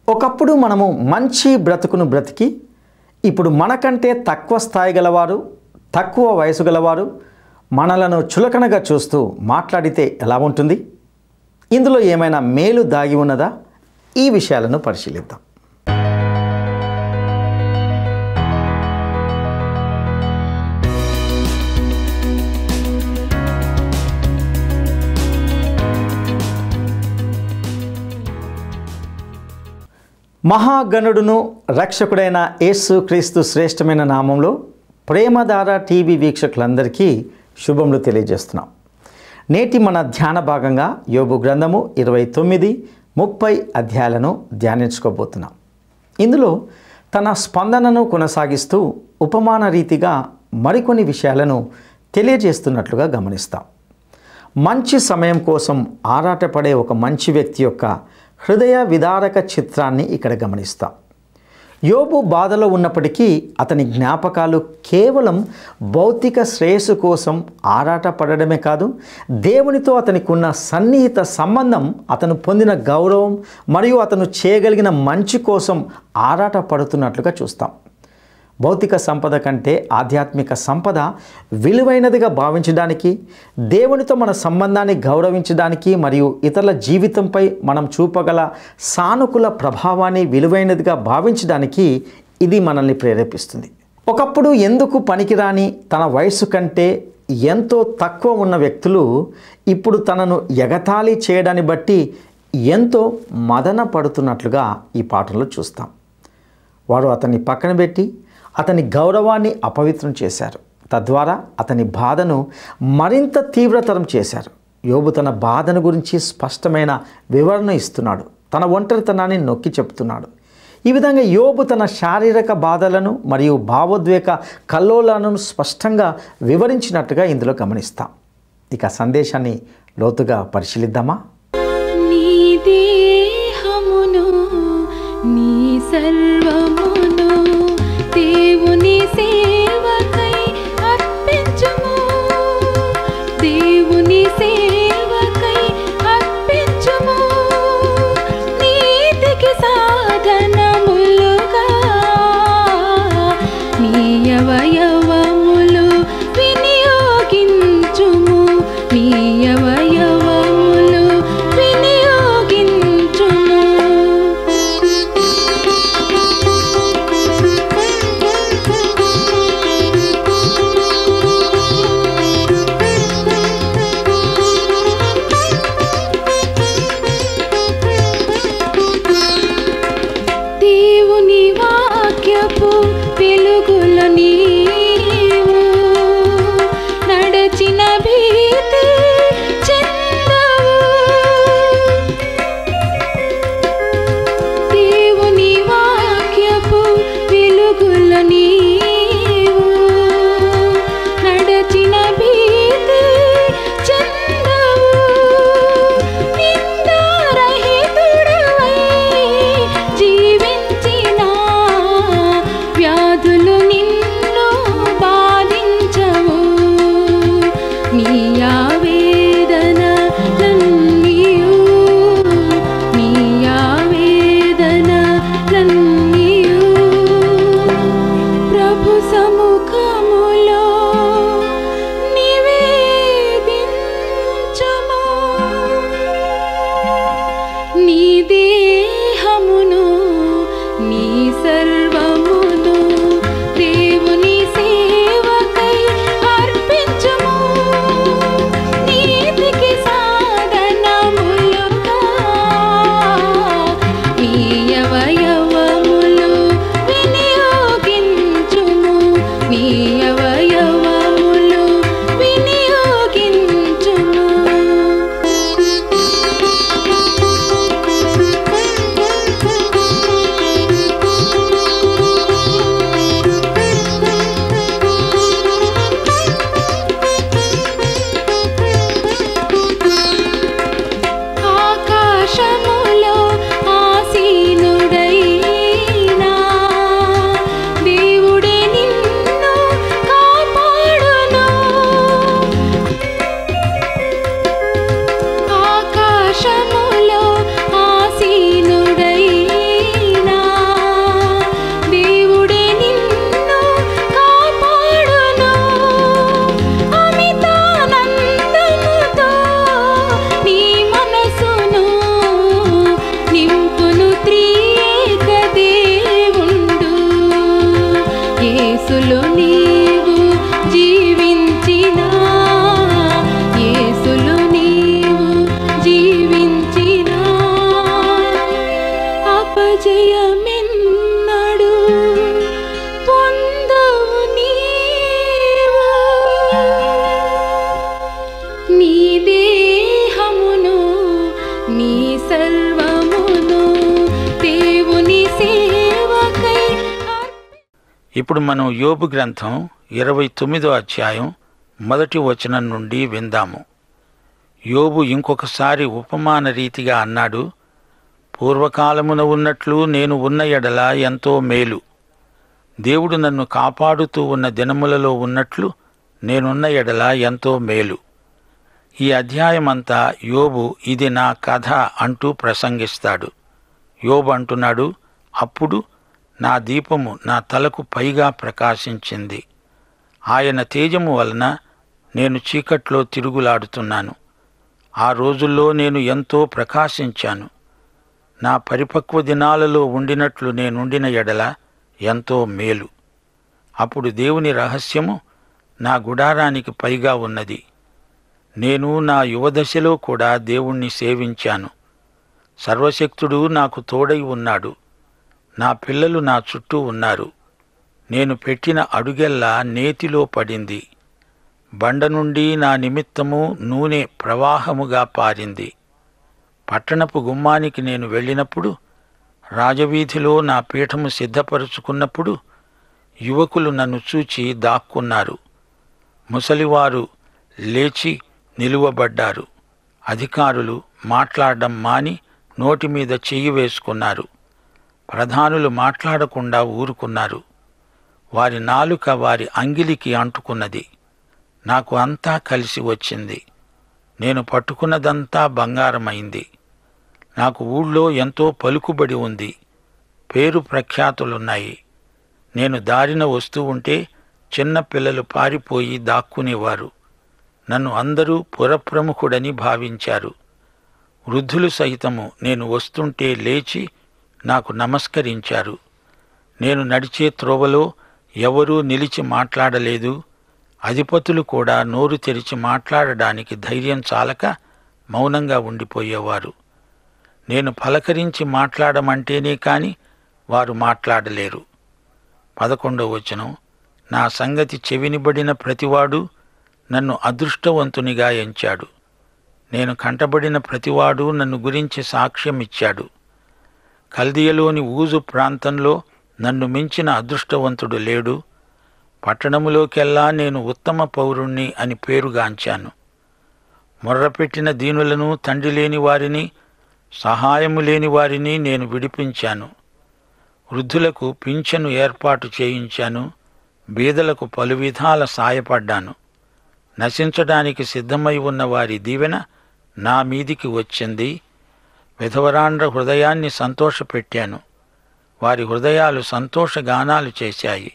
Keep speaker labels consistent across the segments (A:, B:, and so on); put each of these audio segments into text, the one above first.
A: ఒకప్పుడు మనము మంచి బ్రతుకును బ్రతికి ఇప్పుడు మనకంటే తక్కువ స్థాయి గలవారు, తక్కువ వయసు గలవారు మనలను చులకనగా చూస్తూ మాట్లాడితే ఎలా ఉంటుంది? ఇందులో ఏమైనా మేలు దాగి ఉన్నదా? ఈ విషయాలను పరిశీలిద్దాం. మహాగణుడును రక్షకుడైన యేసు క్రీస్తు శ్రేష్టమైన నామంలో ప్రేమధార టీవీ వీక్షకులందరికీ శుభములు తెలియజేస్తున్నాం. నేటి మన ధ్యాన భాగంగా యోబు గ్రంథము 29, 30 అధ్యాయాలను ధ్యానించుకోబోతున్నాం. ఇందులో తన స్పందనను కొనసాగిస్తూ ఉపమాన రీతిగా మరికొన్ని విషయాలను తెలియజేస్తున్నట్లుగా గమనిస్తాం. మంచి సమయం కోసం ఆరాటపడే ఒక మంచి వ్యక్తి యొక్క హృదయ విదారక చిత్రాన్ని ఇక్కడ గమనిస్తాం. యోబు బాధలో ఉన్నప్పటికీ అతని జ్ఞాపకాలు కేవలం భౌతిక శ్రేయస్సు కోసం ఆరాటపడమే కాదు, దేవునితో అతనికి ఉన్న సన్నిహిత సంబంధం, అతను పొందిన గౌరవం మరియు అతను చేయగలిగిన మంచి కోసం ఆరాటపడుతున్నట్లుగా చూస్తాం. భౌతిక సంపద కంటే ఆధ్యాత్మిక సంపద విలువైనదిగా భావించడానికి, దేవునితో మన సంబంధాన్ని గౌరవించడానికి మరియు ఇతరుల జీవితంపై మనం చూపగల సానుకూల ప్రభావాన్ని విలువైనదిగా భావించడానికి ఇది మనల్ని ప్రేరేపిస్తుంది. ఒకప్పుడు ఎందుకు పనికిరాని తన వయసు కంటే ఎంతో తక్కువ ఉన్న వ్యక్తులు ఇప్పుడు తనను ఎగతాళి చేయడాన్ని బట్టి ఎంతో మదన పడుతున్నట్లుగా ఈ పాఠంలో చూస్తాం. వారు అతన్ని పక్కన పెట్టి అతని గౌరవాన్ని అపవిత్రం చేశారు. తద్వారా అతని బాధను మరింత తీవ్రతరం చేశారు. యోబు తన బాధను గురించి స్పష్టమైన వివరణ ఇస్తున్నాడు. తన ఒంటరితనాన్ని నొక్కి చెప్తున్నాడు. ఈ విధంగా యోబు తన శారీరక బాధలను మరియు భావోద్వేగ కల్లోలాలను స్పష్టంగా వివరించినట్టుగా ఇందులో గమనిస్తాం. ఇక సందేశాన్ని లోతుగా పరిశీలిద్దామా?
B: నీ దేహమును నీ సర్వమును దేవుని సేవకై అర్పించుము, దేవుని సేవకై అర్పించుము. నీతికి సాధనములుగా నీ అవయవములు వినియోగించుము, నీ అవయవములు వినియోగించుము. దేవుని వాక్యపు వెలుగులో నీవు నడచిన భీతి చెందవు. దేవుని వాక్యపు వెలుగులో నీవు నడచిన భీతి చెందవు. నిందారహితుడవై జీవించిన వ్యాధులు నిన్ను బాధించవు. నీ ఆవేదనలన్నీయు, నీ ఆవేదనలన్నీయు త్రియేక దేవుండు. యేసులో నీవు జీవించినా, యేసులో నీవు జీవించినా అపజయమెన్నడు పొందవు నీవు. నీ దేహమును నీ సర్వమును దేవుని సేవకై
C: ఇప్పుడు మనం యోబు గ్రంథం 29వ అధ్యాయం 1వ వచనం నుండి విందాము. యోబు ఇంకొకసారి ఉపమాన రీతిగా అన్నాడు, పూర్వకాలమున ఉన్నట్లు నేను ఉన్న ఎడల ఎంతో మేలు. దేవుడు నన్ను కాపాడుతూ ఉన్న దినములలో ఉన్నట్లు నేనున్న ఎడల ఎంతో మేలు. ఈ అధ్యాయమంతా యోబు ఇది నా కథ అంటూ ప్రసంగిస్తాడు. యోబు అంటున్నాడు, అప్పుడు నా దీపము నా తలకు పైగా ప్రకాశించింది. ఆయన తేజము వలన నేను చీకట్లో తిరుగులాడుతున్నాను. ఆ రోజుల్లో నేను ఎంతో ప్రకాశించాను. నా పరిపక్వ దినాలలో ఉండినట్లు నేనుండిన ఎడల ఎంతో మేలు. అప్పుడు దేవుని రహస్యము నా గుడారానికి పైగా ఉన్నది. నేను నా యువదశలో కూడా దేవుణ్ణి సేవించాను. సర్వశక్తుడు నాకు తోడై ఉన్నాడు. నా పిల్లలు నా చుట్టూ ఉన్నారు. నేను పెట్టిన అడుగెల్లా నేతిలో పడింది. బండ నుండి నా నిమిత్తము నూనె ప్రవాహముగా పారింది. పట్టణపు గుమ్మానికి నేను వెళ్ళినప్పుడు, రాజవీధిలో నా పీఠము సిద్ధపరుచుకున్నప్పుడు యువకులు నన్ను చూచి దాక్కున్నారు. ముసలివారు లేచి నిలువబడ్డారు. అధికారులు మాట్లాడడం మాని నోటి మీద చెయ్యి వేసుకున్నారు. ప్రధానులు మాట్లాడకుండా ఊరుకున్నారు. వారి నాలుక వారి అంగిలికి అంటుకున్నది. నాకు అంతా కలిసి వచ్చింది. నేను పట్టుకున్నదంతా బంగారమైంది. నాకు ఊళ్ళో ఎంతో పలుకుబడి ఉంది. పేరు ప్రఖ్యాతులున్నాయి. నేను దారిన వస్తూ ఉంటే చిన్న పిల్లలు పారిపోయి దాక్కునేవారు. నన్ను అందరూ పురప్రముఖుడని భావించారు. వృద్ధులు సైతము నేను వస్తుంటే లేచి నాకు నమస్కరించారు. నేను నడిచే త్రోవలో ఎవరూ నిలిచి మాట్లాడలేదు. అధిపతులు కూడా నోరు తెరిచి మాట్లాడడానికి ధైర్యం చాలక మౌనంగా ఉండిపోయేవారు. నేను పలకరించి మాట్లాడమంటేనే కాని వారు మాట్లాడలేరు. 11వ వచనం, నా సంగతి చెవినిబడిన ప్రతివాడు నన్ను అదృష్టవంతునిగా ఎంచాడు. నేను కంటబడిన ప్రతివాడు నన్ను గురించి సాక్ష్యమిచ్చాడు. కల్దీయలోని ఊజు ప్రాంతంలో నన్ను మించిన అదృష్టవంతుడు లేడు. పట్టణములోకెల్లా నేను ఉత్తమ పౌరుణ్ణి అని పేరుగాంచాను. మొర్రపెట్టిన దీనులను, తండ్రి లేని వారిని, సహాయము లేని వారిని నేను విడిపించాను. వృద్ధులకు పింఛను ఏర్పాటు చేయించాను. బీదలకు పలు విధాల సాయపడ్డాను. నశించడానికి సిద్ధమై ఉన్న వారి దీవెన నా మీదికి వచ్చింది. విధవరాండ్ర హృదయాన్ని సంతోషపెట్టాను. వారి హృదయాలు సంతోషగానాలు చేశాయి.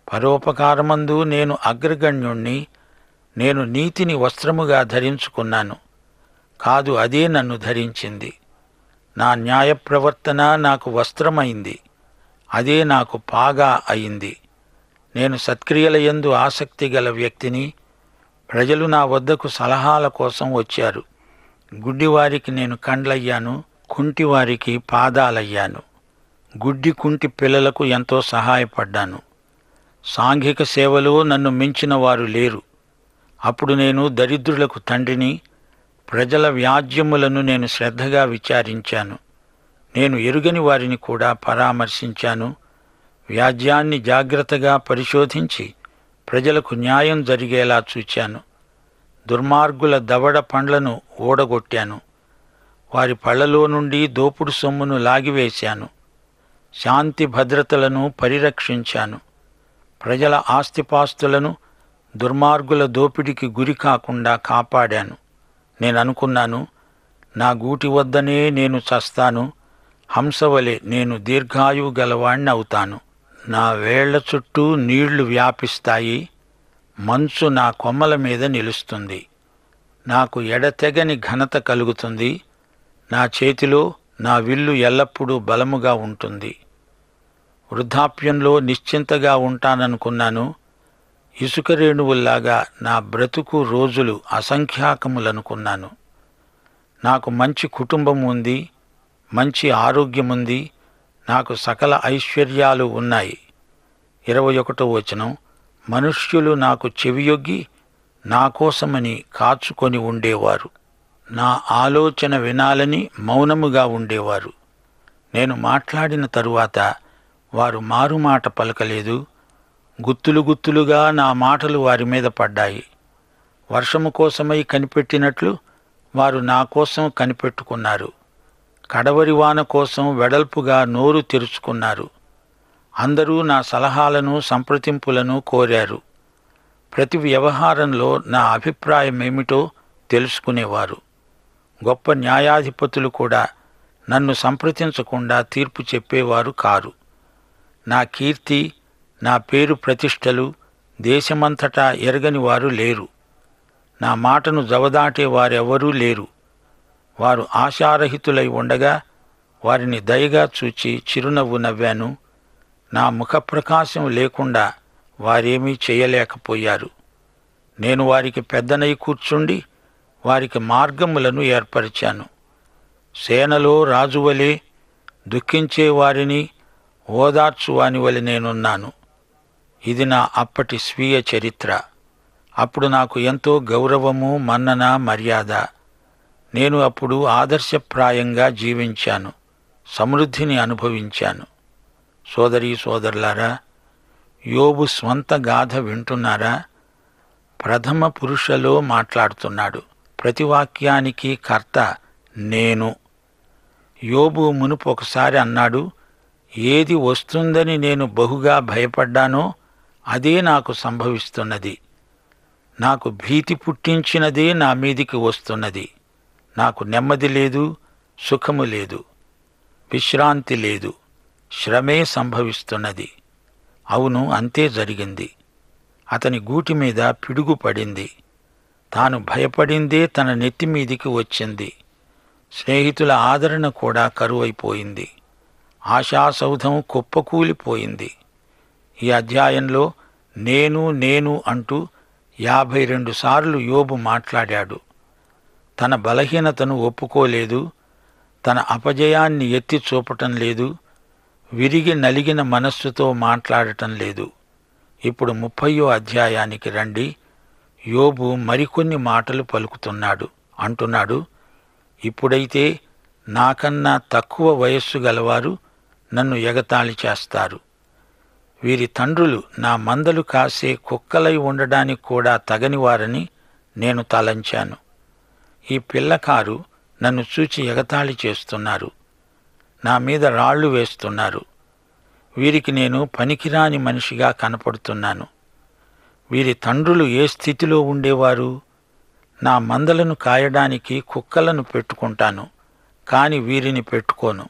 C: పరోపకారమందు నేను అగ్రగణ్యుణ్ణి. నేను నీతిని వస్త్రముగా ధరించుకున్నాను. కాదు, అదే నన్ను ధరించింది. నా న్యాయ ప్రవర్తన నాకు వస్త్రమైంది. అదే నాకు పాగా అయింది. నేను సత్క్రియల యందు ఆసక్తి గల వ్యక్తిని. ప్రజలు నా వద్దకు సలహాల కోసం వచ్చారు. గుడ్డివారికి నేను కండ్లయ్యాను, కుంటివారికి పాదాలయ్యాను. గుడ్డి కుంటి పిల్లలకు ఎంతో సహాయపడ్డాను. సాంఘిక సేవలో నన్ను మించిన వారు లేరు. అప్పుడు నేను దరిద్రులకు తండ్రిని. ప్రజల వ్యాజ్యములను నేను శ్రద్ధగా విచారించాను. నేను ఎరుగని వారిని కూడా పరామర్శించాను. వ్యాజ్యాన్ని జాగ్రత్తగా పరిశోధించి ప్రజలకు న్యాయం జరిగేలా చూచాను. దుర్మార్గుల దవడ పండ్లను ఓడగొట్టాను. వారి పళ్లలో నుండి దోపుడు సొమ్మును లాగివేశాను. శాంతి భద్రతలను పరిరక్షించాను. ప్రజల ఆస్తిపాస్తులను దుర్మార్గుల దోపిడికి గురి కాకుండా కాపాడాను. నేననుకున్నాను, నా గూటి వద్దనే నేను చస్తాను. హంసవలె నేను దీర్ఘాయువు గలవాణ్ణి అవుతాను. నా వేళ్ల చుట్టూ నీళ్లు వ్యాపిస్తాయి. మంచు నా కొమ్మల మీద నిలుస్తుంది. నాకు ఎడతెగని ఘనత కలుగుతుంది. నా చేతిలో నా విల్లు ఎల్లప్పుడూ బలముగా ఉంటుంది. వృద్ధాప్యంలో నిశ్చింతగా ఉంటాననుకున్నాను. ఇసుక రేణువుల్లాగా నా బ్రతుకు రోజులు అసంఖ్యాకములనుకున్నాను. నాకు మంచి కుటుంబం ఉంది, మంచి ఆరోగ్యముంది, నాకు సకల ఐశ్వర్యాలు ఉన్నాయి. 21వ వచనం, మనుష్యులు నాకు చెవియొగ్గి నా కోసమని కాచుకొని ఉండేవారు. నా ఆలోచన వినాలని మౌనముగా ఉండేవారు. నేను మాట్లాడిన తరువాత వారు మారుమాట పలకలేదు. గుత్తులు గుత్తులుగా నా మాటలు వారి మీద పడ్డాయి. వర్షము కోసమై కనిపెట్టినట్లు వారు నా కోసం కనిపెట్టుకున్నారు. కడవరి వాన కోసం వెడల్పుగా నోరు తెరుచుకున్నారు. అందరూ నా సలహాలను సంప్రదింపులను కోరారు. ప్రతి వ్యవహారంలో నా అభిప్రాయమేమిటో తెలుసుకునేవారు. గొప్ప న్యాయాధిపతులు కూడా నన్ను సంప్రదించకుండా తీర్పు చెప్పేవారు కారు. నా కీర్తి, నా పేరు ప్రతిష్టలు దేశమంతటా ఎరగని వారు లేరు. నా మాటను జవదాటే వారెవరూ లేరు. వారు ఆశారహితులై ఉండగా వారిని దయగా చూచి చిరునవ్వు నవ్వాను. నా ముఖప్రకాశం లేకుండా వారేమీ చేయలేకపోయారు. నేను వారికి పెద్దనై కూర్చుండి వారికి మార్గములను ఏర్పరిచాను. సేనలో రాజువలే దుఃఖించే వారిని ఓదార్చువాని వలె నేనున్నాను. ఇది నా అప్పటి స్వీయ చరిత్ర. అప్పుడు నాకు ఎంతో గౌరవము, మన్నన, మర్యాద. నేను అప్పుడు ఆదర్శప్రాయంగా జీవించాను, సమృద్ధిని అనుభవించాను. సోదరీ సోదరులారా, యోబు స్వంత గాథ వింటున్నారా? ప్రథమ పురుషలో మాట్లాడుతున్నాడు. ప్రతి వాక్యానికి కర్త నేను. యోబు మునుపు ఒకసారి అన్నాడు, ఏది వస్తుందని నేను బహుగా భయపడ్డానో అదే నాకు సంభవిస్తున్నది. నాకు భీతి పుట్టించినదే నా మీదికి వస్తున్నది. నాకు నెమ్మది లేదు, సుఖము లేదు, విశ్రాంతి లేదు, శ్రమే సంభవిస్తున్నది. అవును, అంతే జరిగింది. అతని గూటి మీద పిడుగు పడింది. తాను భయపడిందే తన నెత్తిమీదికి వచ్చింది. స్నేహితుల ఆదరణ కూడా కరువైపోయింది. ఆశాసౌధం కుప్పకూలిపోయింది. ఈ అధ్యాయంలో నేను నేను అంటూ 52 సార్లు యోబు మాట్లాడాడు. తన బలహీనతను ఒప్పుకోలేదు, తన అపజయాన్ని ఎత్తి చూపటం లేదు, విరిగి నలిగిన మనస్సుతో మాట్లాడటం లేదు. ఇప్పుడు 30వ అధ్యాయానికి రండి. యోబు మరికొన్ని మాటలు పలుకుతున్నాడు. అంటున్నాడు, ఇప్పుడైతే నాకన్నా తక్కువ వయస్సు గలవారు నన్ను ఎగతాళి చేస్తారు. వీరి తండ్రులు నా మందలు కాసే కుక్కలై ఉండడానికి కూడా తగనివారని నేను తలంచాను. ఈ పిల్లకారు నన్ను చూచి ఎగతాళి చేస్తున్నారు, నా మీద రాళ్లు వేస్తున్నారు. వీరికి నేను పనికిరాని మనిషిగా కనపడుతున్నాను. వీరి తండ్రులు ఏ స్థితిలో ఉండేవారు? నా మందలను కాయడానికి కుక్కలను పెట్టుకుంటాను, కాని వీరిని పెట్టుకోను.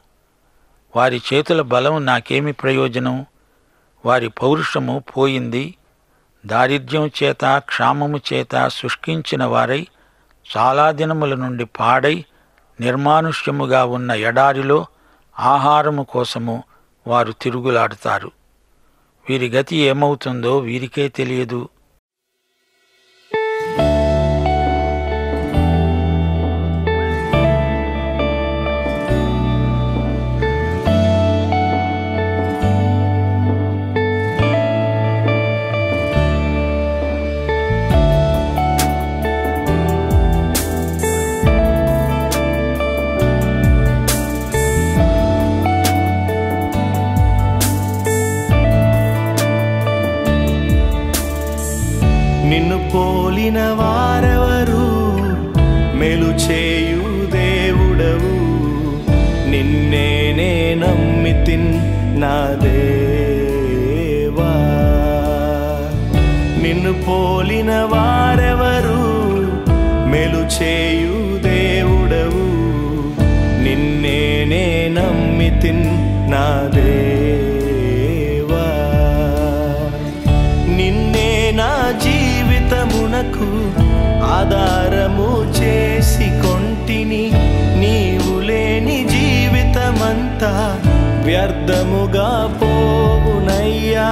C: వారి చేతుల బలం నాకేమి ప్రయోజనం? వారి పౌరుషము పోయింది. దారిద్ర్యం చేత, క్షామము చేత శుష్కించిన వారై చాలా దినముల నుండి పాడై నిర్మానుష్యముగా ఉన్న ఎడారిలో ఆహారము కోసము వారు తిరుగులాడుతారు. వీరి గతి ఏమవుతుందో వీరికే తెలియదు.
D: నిన్ను పోలిన వారెవరు? మేలు చేయు దేవుడవు, నిన్నే నమ్మితిన్ నా దేవా. నిన్ను పోలిన వారెవరు? మేలు చేయు దేవుడవు, నిన్నే నమ్మితిన్ నా దేవా. నిన్నే నా జీవితమునకు ఆధారము చేసి కొంటిని, నీవు లేని జీవితం అంతా వ్యర్థముగా పోవునయ్యా.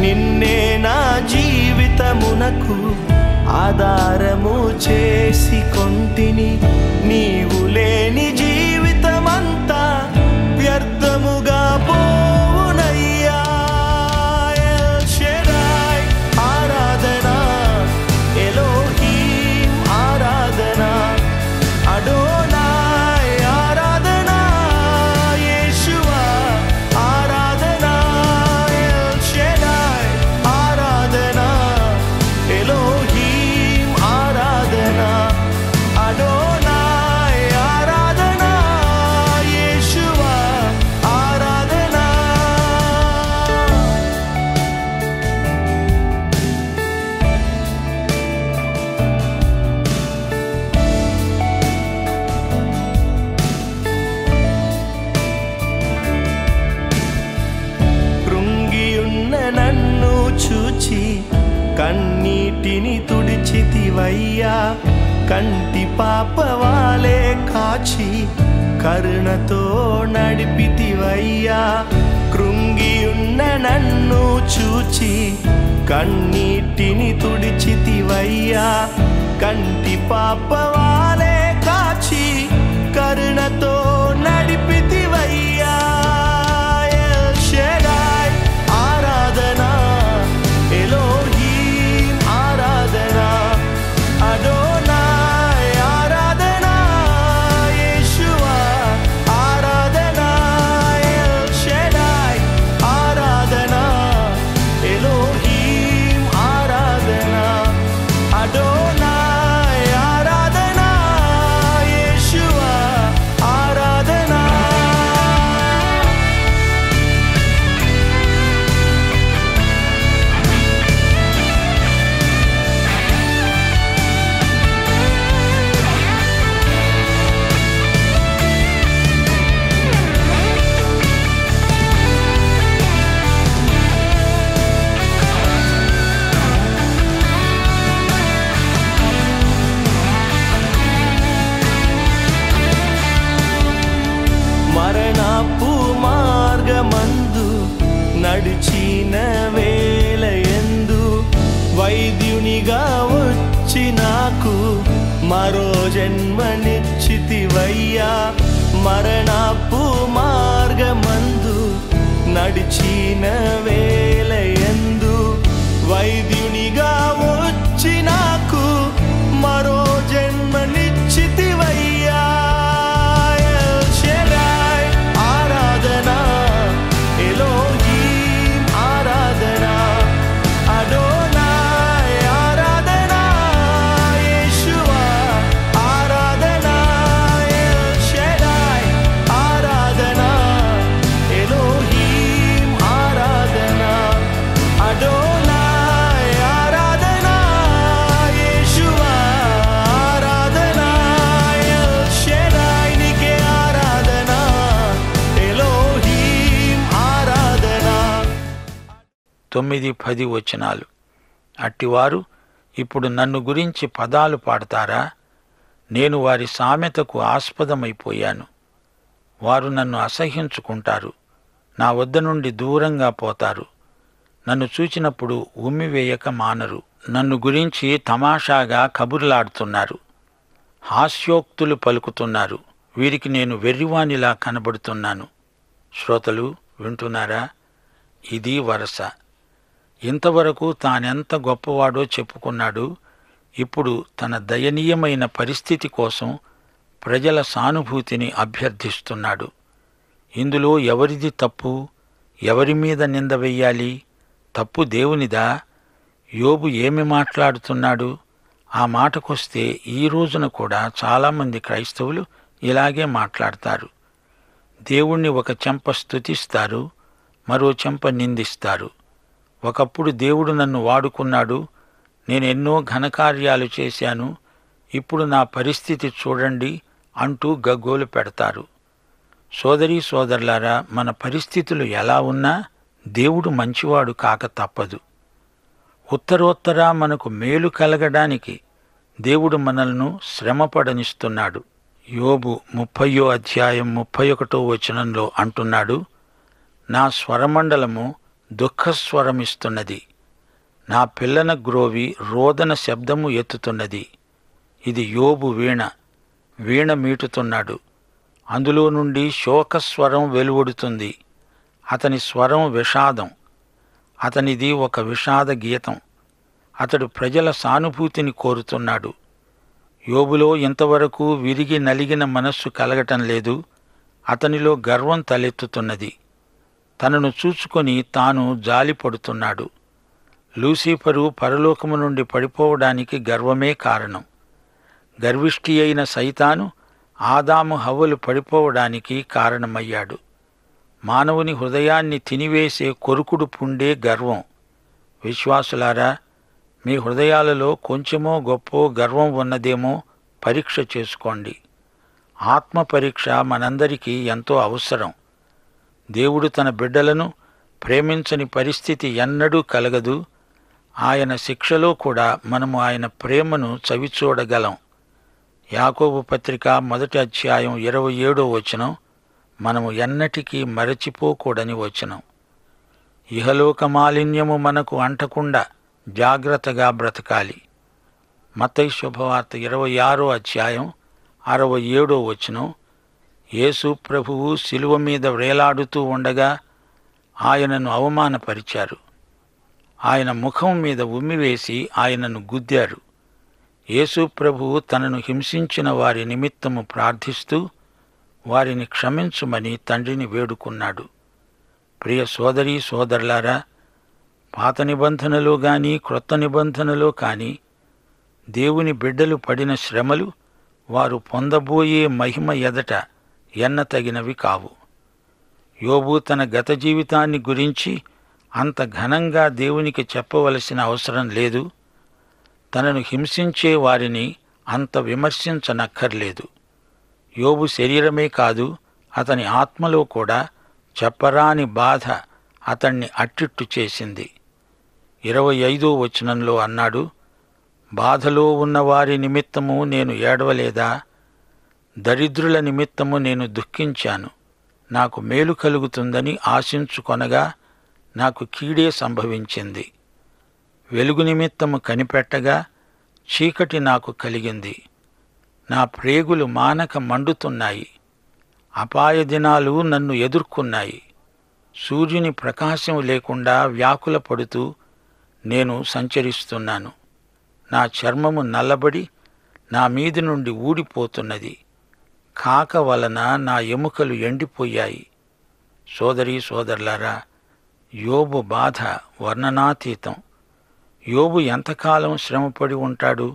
D: నిన్నే నా జీవితమునకు ఆధారము చేసి కొంటిని. నీవు లేని జీవితమంతా వ్యర్థముగా పోవునయ్యా. ఎల్ షెడాయ్ ఆరాధన, ఎలోహీం ఆరాధన, అడోనాయ్ ఆరాధన, యేషువా ఆరాధన. ఎల్ షెడాయ్ ఆరాధన, ఎలోహీం ఆరాధన, అడోనాయ్ ఆరాధన, యేషువా ఆరాధన. కృంగియున్న నన్ను చూచి కన్నీటిని తుడిచితివయ్యా. కంటి పాపవాలే కాచి కరుణతో నడిపితివయ్యా. కృంగియున్న నన్ను చూచి కన్నీటిని తుడిచితివయ్యా. కంటి పాపవాలే కాచి కరుణతో నడిపితివయ్యా. ఎల్ షెడాయ్ ఆరాధన, ఎలోహీం ఆరాధన, అడోనాయ్ ఆరాధన, యేషువా ఆరాధన. ఎల్ షెడాయ్ ఆరాధన, ఎలోహీం ఆరాధన, అడోనాయ్ ఆరాధన, యేషువా ఆరాధన. మరణపు మార్గమందు నడిచిన వేళయందు వైద్యునిగా వచ్చి నాకు మరో జన్మనిచ్చితివయ్యా. మరణపు మార్గమందు నడిచిన వేళయందు వైద్యునిగా వచ్చి నాకు మరో జన్మనిచ్చితివయ్యా. ఎల్ షెడాయ్ ఆరాధన, ఎలోహీం ఆరాధన, అడోనాయ్ ఆరాధన, యేషువా ఆరాధన. ఎల్ షెడాయ్ ఆరాధన, ఎలోహీం ఆరాధన, అడోనాయ్ ఆరాధన, యేషువా ఆరాధన. ఎల్ షెడాయ్ నీకే ఆరాధన, ఎలోహీం ఆరాధన.
C: 9-10 వచనాలు. అట్టివారు ఇప్పుడు నన్ను గురించి పదాలు పాడతారా? నేను వారి సామెతకు ఆస్పదమైపోయాను. వారు నన్ను అసహ్యించుకుంటారు, నా వద్ద నుండి దూరంగా పోతారు. నన్ను చూచినప్పుడు ఉమ్మివేయక మానరు. నన్ను గురించి తమాషాగా కబుర్లాడుతున్నారు, హాస్యోక్తులు పలుకుతున్నారు. వీరికి నేను వెర్రివానిలా కనబడుతున్నాను. శ్రోతలు వింటున్నారా? ఇది వరస. ఇంతవరకు తానెంత గొప్పవాడో చెప్పుకున్నాడు. ఇప్పుడు తన దయనీయమైన పరిస్థితి కోసం ప్రజల సానుభూతిని అభ్యర్థిస్తున్నాడు. ఇందులో ఎవరిది తప్పు? ఎవరి మీద నింద వెయ్యాలి? తప్పు దేవునిదా? యోబు ఏమి మాట్లాడుతున్నాడు? ఆ మాటకొస్తే ఈ రోజున కూడా చాలామంది క్రైస్తవులు ఇలాగే మాట్లాడతారు. దేవుణ్ణి ఒక చెంప స్తుతిస్తారు, మరో చెంప నిందిస్తారు. ఒకప్పుడు దేవుడు నన్ను వాడుకున్నాడు, నేనెన్నో ఘనకార్యాలు చేశాను, ఇప్పుడు నా పరిస్థితి చూడండి అంటూ గగ్గోలు పెడతారు. సోదరీ సోదరులారా, మన పరిస్థితులు ఎలా ఉన్నా దేవుడు మంచివాడు కాక తప్పదు. ఉత్తరోత్తర మనకు మేలు కలగడానికి దేవుడు మనల్ని శ్రమపడనిస్తున్నాడు. యోబు 30వ అధ్యాయం 31వ వచనంలో అంటున్నాడు, నా స్వరమండలము దుఃఖస్వరమిస్తున్నది, నా పిల్లన గ్రోవి రోదన శబ్దము ఎత్తుతున్నది. ఇది యోబు వీణ మీటుతున్నాడు. అందులో నుండి శోకస్వరం వెలువడుతుంది. అతని స్వరం విషాదం. అతనిది ఒక విషాద గీతం. అతడు ప్రజల సానుభూతిని కోరుతున్నాడు. యోబులో ఇంతవరకు విరిగి నలిగిన మనస్సు కలగటం లేదు. అతనిలో గర్వం తలెత్తుతున్నది. తనను చూచుకొని తాను జాలిపడుతున్నాడు. లూసిఫరు పరలోకము నుండి పడిపోవడానికి గర్వమే కారణం. గర్విష్ఠి అయిన సైతాను ఆదాము హవ్వలు పడిపోవడానికి కారణమయ్యాడు. మానవుని హృదయాన్ని తినివేసే కొరుకుడు పుండే గర్వం. విశ్వాసులారా, మీ హృదయాలలో కొంచెమో గొప్పో గర్వం ఉన్నదేమో పరీక్ష చేసుకోండి. ఆత్మ పరీక్ష మనందరికీ ఎంతో అవసరం. దేవుడు తన బిడ్డలను ప్రేమించని పరిస్థితి ఎన్నడూ కలగదు. ఆయన శిక్షలో కూడా మనము ఆయన ప్రేమను చవిచూడగలం. యాకోబు పత్రిక 1వ అధ్యాయం 27వ వచనం మనము ఎన్నటికీ మరచిపోకూడని వచనం. ఇహలోక మాలిన్యము మనకు అంటకుండా జాగ్రత్తగా బ్రతకాలి. మత్తయి శుభవార్త 26వ అధ్యాయం 67వ వచనం, యేసు ప్రభువు శిలువ మీద వేలాడుతూ ఉండగా ఆయనను అవమానపరిచారు. ఆయన ముఖం మీద ఉమ్మివేసి ఆయనను గుద్దారు. యేసు ప్రభువు తనను హింసించిన వారి నిమిత్తము ప్రార్థిస్తూ వారిని క్షమించుమని తండ్రిని వేడుకున్నాడు. ప్రియ సోదరీ సోదరులారా, పాత నిబంధనలో గాని క్రొత్త నిబంధనలో కాని దేవుని బిడ్డలు పడిన శ్రమలు వారు పొందబోయే మహిమ ఎదట ఎన్నతగినవి కావు. యోబు తన గత జీవితాన్ని గురించి అంత ఘనంగా దేవునికి చెప్పవలసిన అవసరం లేదు. తనను హింసించే వారిని అంత విమర్శించనక్కర్లేదు. యోబు శరీరమే కాదు, అతని ఆత్మలో కూడా చెప్పరాని బాధ అతణ్ణి అట్టిట్టు చేసింది. 25వ వచనంలో అన్నాడు, బాధలో ఉన్నవారి నిమిత్తము నేను ఏడవలేదా? దరిద్రుల నిమిత్తము నేను దుఃఖించాను. నాకు మేలు కలుగుతుందని ఆశించుకొనగా నాకు కీడే సంభవించింది. వెలుగు నిమిత్తము కనిపెట్టగా చీకటి నాకు కలిగింది. నా ప్రేగులు మానక మండుతున్నాయి. అపాయ దినాలు నన్ను ఎదుర్కొన్నాయి. సూర్యుని ప్రకాశం లేకుండా వ్యాకుల పడుతూ నేను సంచరిస్తున్నాను. నా చర్మము నల్లబడి నా మీది నుండి ఊడిపోతున్నది. కాక వలన నా ఎముకలు ఎండిపోయాయి. సోదరీ సోదరులారా, యోబు బాధ వర్ణనాతీతం. యోబు ఎంతకాలం శ్రమపడి ఉంటాడు?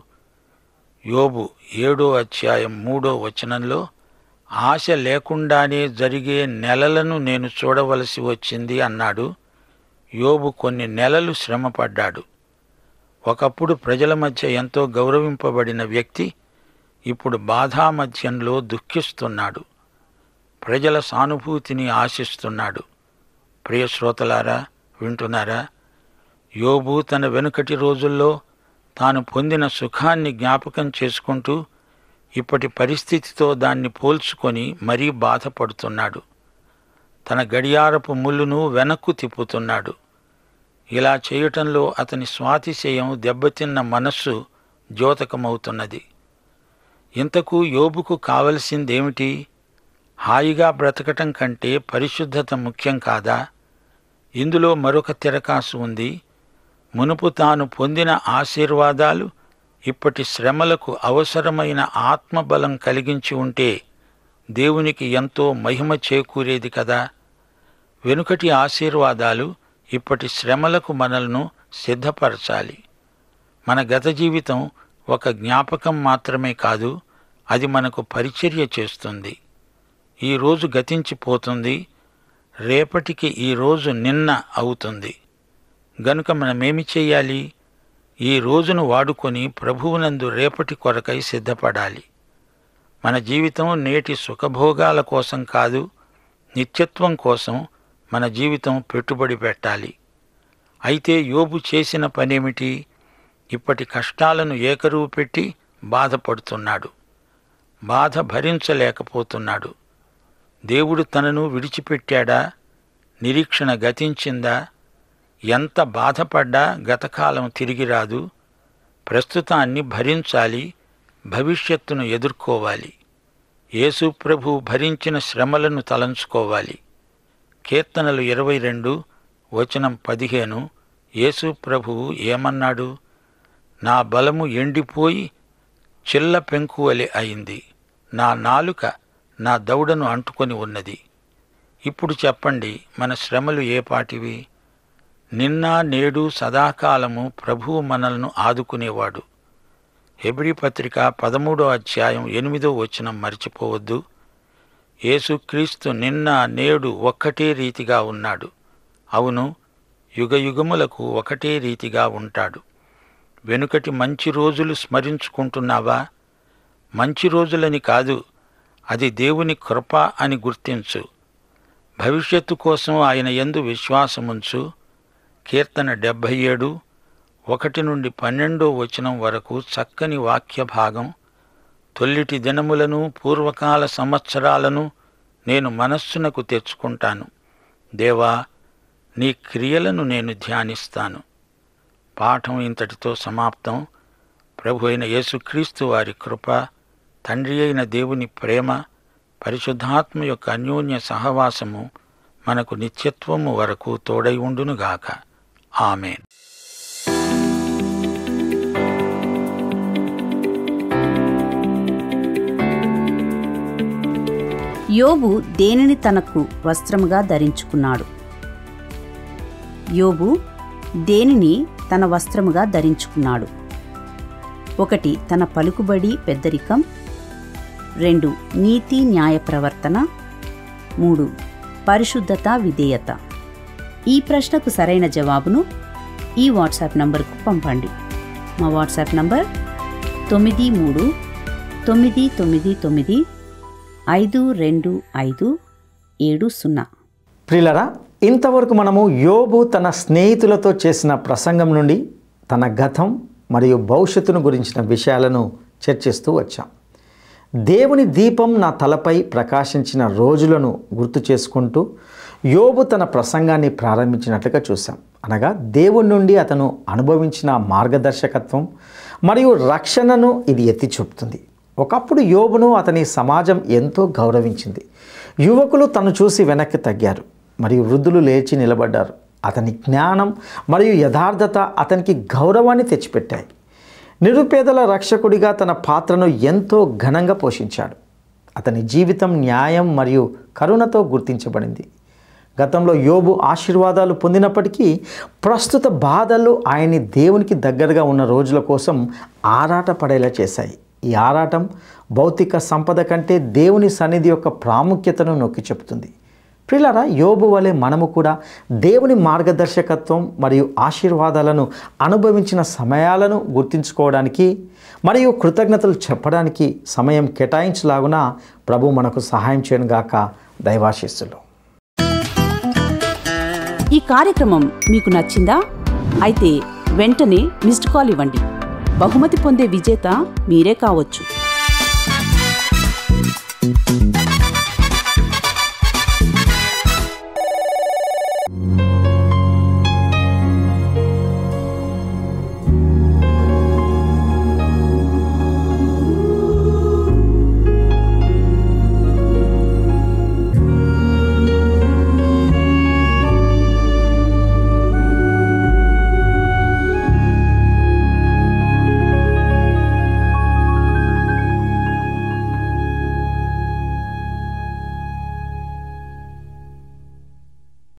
C: యోబు 7వ అధ్యాయం 3వ వచనంలో, ఆశ లేకుండానే జరిగే నెలలను నేను చూడవలసి వచ్చింది అన్నాడు. యోబు కొన్ని నెలలు శ్రమపడ్డాడు. ఒకప్పుడు ప్రజల మధ్య ఎంతో గౌరవింపబడిన వ్యక్తి ఇప్పుడు బాధామధ్యంలో దుఃఖిస్తున్నాడు. ప్రజల సానుభూతిని ఆశిస్తున్నాడు. ప్రియ శ్రోతలారా, వింటున్నారా? యోబు తన వెనుకటి రోజుల్లో తాను పొందిన సుఖాన్ని జ్ఞాపకం చేసుకుంటూ ఇప్పటి పరిస్థితితో దాన్ని పోల్చుకొని మరీ బాధపడుతున్నాడు. తన గడియారపు ముళ్ళును వెనక్కు తిప్పుతున్నాడు. ఇలా చేయటంలో అతని స్వాతిశయం దెబ్బతిన్న మనస్సు ద్యోతకమవుతున్నది. ఇంతకు యోబుకు కావలసిందేమిటి? హాయిగా బ్రతకటం కంటే పరిశుద్ధత ముఖ్యం కాదా? ఇందులో మరొక తిరకాసు ఉంది. మునుపు తాను పొందిన ఆశీర్వాదాలు ఇప్పటి శ్రమలకు అవసరమైన ఆత్మబలం కలిగించి ఉంటే దేవునికి ఎంతో మహిమ చేకూరేది కదా. వెనుకటి ఆశీర్వాదాలు ఇప్పటి శ్రమలకు మనల్ని సిద్ధపరచాలి. మన గత జీవితం ఒక జ్ఞాపకం మాత్రమే కాదు, అది మనకు పరిచర్య చేస్తుంది. ఈరోజు గతించిపోతుంది, రేపటికి ఈరోజు నిన్న అవుతుంది. గనుక మనమేమి చెయ్యాలి? ఈ రోజును వాడుకొని ప్రభువునందు రేపటి కొరకై సిద్ధపడాలి. మన జీవితం నేటి సుఖభోగాల కోసం కాదు, నిత్యత్వం కోసం మన జీవితం పెట్టుబడి పెట్టాలి. అయితే యోబు చేసిన పనేమిటి? ఇప్పటి కష్టాలను ఏకరువు పెట్టి బాధపడుతున్నాడు. బాధ భరించలేకపోతున్నాడు. దేవుడు తనను విడిచిపెట్టాడా? నిరీక్షణ గతించిందా? ఎంత బాధపడ్డా గతకాలం తిరిగి రాదు. ప్రస్తుతాన్ని భరించాలి, భవిష్యత్తును ఎదుర్కోవాలి. యేసు ప్రభు భరించిన శ్రమలను తలంచుకోవాలి. కీర్తనలు 22:15 యేసు ప్రభువు ఏమన్నాడు? నా బలము ఎండిపోయి చిల్ల పెంకువలె అయింది, నా నాలుక నా దవడను అంటుకొని ఉన్నది. ఇప్పుడు చెప్పండి, మన శ్రమలు ఏపాటివి? నిన్న నేడు సదాకాలము ప్రభువు మనల్ని ఆదుకునేవాడు. హెబ్రీ పత్రిక 13:8 మర్చిపోవద్దు. యేసుక్రీస్తు నిన్న నేడు ఒక్కటే రీతిగా ఉన్నాడు. అవును, యుగయుగములకు ఒకటే రీతిగా ఉంటాడు. వెనుకటి మంచి రోజులు స్మరించుకుంటున్నావా? మంచి రోజులని కాదు, అది దేవుని కృప అని గుర్తించు. భవిష్యత్తు కోసం ఆయన యందు విశ్వాసముంచు. కీర్తన 77:1-12 వరకు చక్కని వాక్య భాగం. తొల్లిటి దినములను పూర్వకాల సంవత్సరాలను నేను మనస్సునకు తెచ్చుకుంటాను. దేవా, నీ క్రియలను నేను ధ్యానిస్తాను. పాఠం ఇంతటితో సమాప్తం. ప్రభు అయిన యేసుక్రీస్తు వారి కృప, తండ్రి అయిన దేవుని ప్రేమ, పరిశుద్ధాత్మ యొక్క అన్యోన్య సహవాసము మనకు నిత్యత్వము వరకు తోడై ఉండునుగాక. ఆమేన్.
E: యోబు దేనిని తనకు వస్త్రముగా ధరించుకున్నాడు? యోబు దేనిని తన వస్త్రముగా ధరించుకున్నాడు? 1 తన పలుకుబడి పెద్దరికం, 2 నీతి న్యాయ ప్రవర్తన, 3 పరిశుద్ధత విధేయత. ఈ ప్రశ్నకు సరైన జవాబును ఈ వాట్సాప్ నంబర్కు పంపండి. మా వాట్సాప్ నంబర్ 9399952570.
A: ప్రియులారా, ఇంతవరకు మనము యోబు తన స్నేహితులతో చేసిన ప్రసంగం నుండి తన గతం మరియు భవిష్యత్తును గురించిన విషయాలను చర్చిస్తూ వచ్చాం. దేవుని దీపం నా తలపై ప్రకాశించిన రోజులను గుర్తు చేసుకుంటూ యోబు తన ప్రసంగాన్ని ప్రారంభించినట్లుగా చూసాం. అనగా దేవుని నుండి అతను అనుభవించిన మార్గదర్శకత్వం మరియు రక్షణను ఇది ఎత్తి చూపుతుంది. ఒకప్పుడు యోబును అతని సమాజం ఎంతో గౌరవించింది. యువకులు తను చూసి వెనక్కి తగ్గారు మరియు వృద్ధులు లేచి నిలబడ్డారు. అతని జ్ఞానం మరియు యథార్థత అతనికి గౌరవాన్ని తెచ్చిపెట్టాయి. నిరుపేదల రక్షకుడిగా తన పాత్రను ఎంతో ఘనంగా పోషించాడు. అతని జీవితం న్యాయం మరియు కరుణతో గుర్తించబడింది. గతంలో యోబు ఆశీర్వాదాలు పొందినప్పటికీ ప్రస్తుత బాధలు ఆయన్ని దేవునికి దగ్గరగా ఉన్న రోజుల కోసం ఆరాట పడేలా చేశాయి. ఈ ఆరాటం భౌతిక సంపద కంటే దేవుని సన్నిధి యొక్క ప్రాముఖ్యతను నొక్కి చెబుతుంది. ప్రియులారా, యోబు వలె మనము కూడా దేవుని మార్గదర్శకత్వం మరియు ఆశీర్వాదాలను అనుభవించిన సమయాలను గుర్తించుకోవడానికి మరియు కృతజ్ఞతలు చెప్పడానికి సమయం కేటాయించలాగున ప్రభు మనకు సహాయం చేయను గాక. దైవాశీస్సులు.
E: ఈ కార్యక్రమం మీకు నచ్చిందా? అయితే వెంటనే మిస్డ్ కాల్ ఇవ్వండి. బహుమతి పొందే విజేత మీరే కావచ్చు.